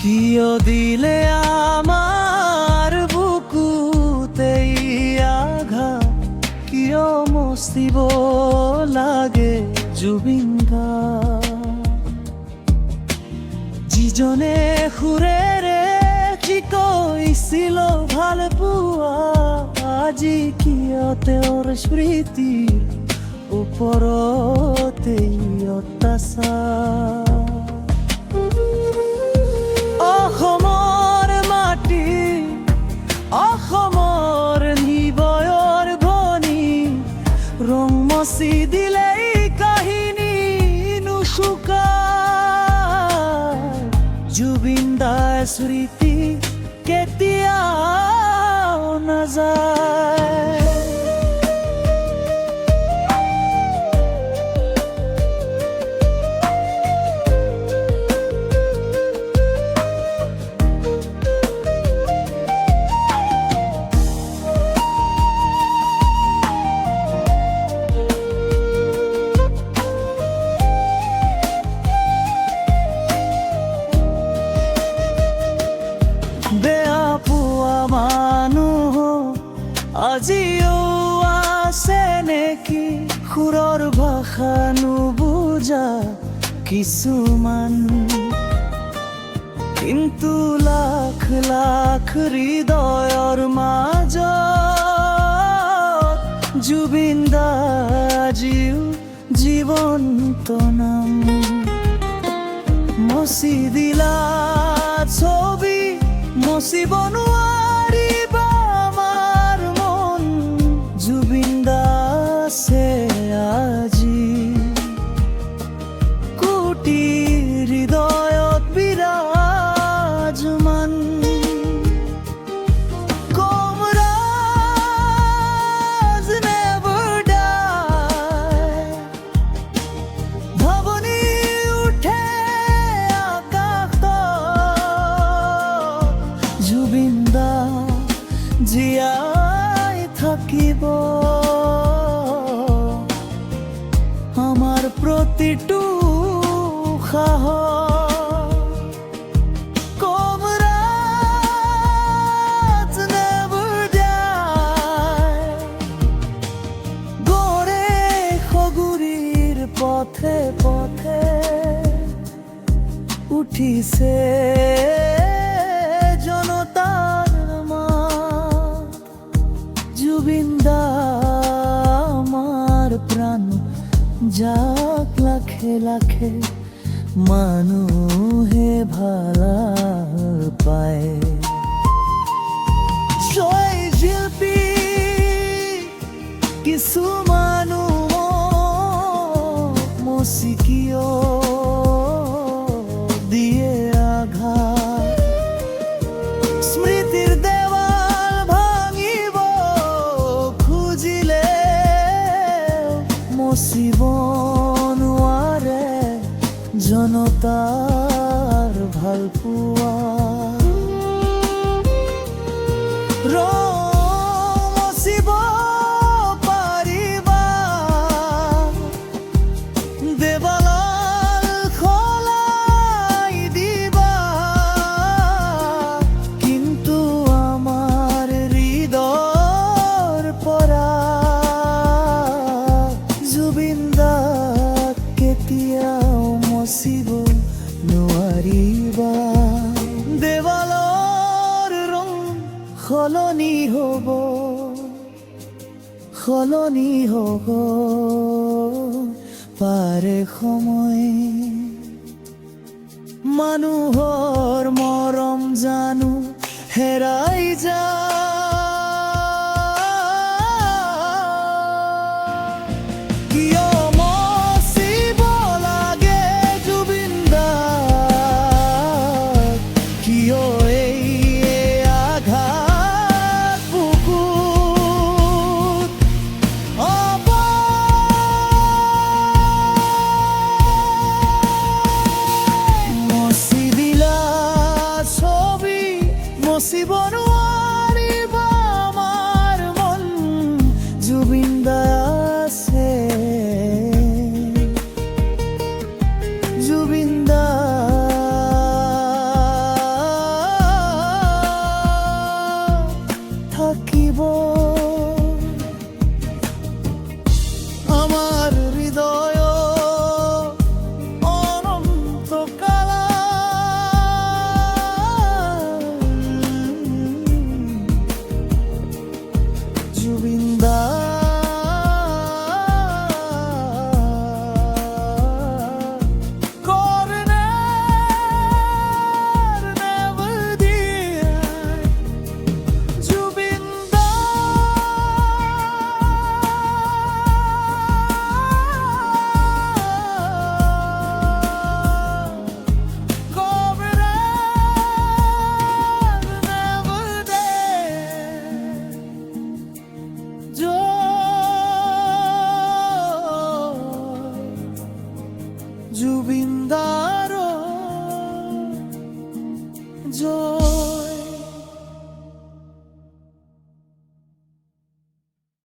কিয় দিলে আমার বুকুতেই আঘাত, কিয় মস্তিব লাগে জুবিন গাৰ্গ। যিজনে সুৰেৰে কি কৈছিল ভাল পোৱা, আজি কিয় তেওঁৰ স্মৃতিৰ ওপৰতেই অত্যাচাৰ। অসমৰ মাটি, অসমৰ নিবয়ৰ ভনী, ৰং মচি দিলেই কাহিনী নুশুকায়। জুবিন দাৰ স্মৃতি কেতিয়াও নাযায়। বেয়া পোৱা মানুহ আজিও আছে নেকি, সুৰৰ ভাষা নুবুজা কিছুমান। কিন্তু লাখ লাখ হৃদয়ৰ মাজত জুবিন দা আজিও জীৱন্ত নাম। মচি দিলা ছবি, মচিব নোৱাৰিবা আমাৰ মন। জুবিন দা আছে আজি কোটি হৃদয়ত বিৰাজমান। কমৰাজ never die, ভাবনি উঠে আকাশত। জুবিন দা জীয়াই থাকিব আমাৰ প্ৰতিটো সাহস। কমৰাজ never die, গড়ে-সগুৰিৰ পথে পথে উঠিছে জনতাৰ মাত। জুবিন দা আমাৰ প্ৰাণ, যাক লাখে লাখে মানুহে ভাল পায়। জয় শিল্পী কিছু মানুহ মচি কিয় দিয়ে আঘাত। স্মৃতিৰ দেৱাল ভাঙিব খুজিলে মচিব নোৱাৰে জনতাৰ ভাল পোৱা। মচিব পাৰিবা দেৱাল সলাই দিবা, কিন্তু আমাৰ হৃদয়ৰ পৰা জুবিন দাক কেতিয়াও মচিব নোৱাৰিবা। দেৱালৰ ৰং সলনি হ'ব, সলনি হ'ব পাৰে সময়। মানুহৰ মৰম জানো হেৰাই যায়। কিয় মচিব লাগে জুবিন দাক, কিয় এই আঘাত বুকুত মচি দিলা ছবি, মচিব নোৱাৰিবা আমাৰ মন। জুবিন দা আছে, জুবিন দা জোর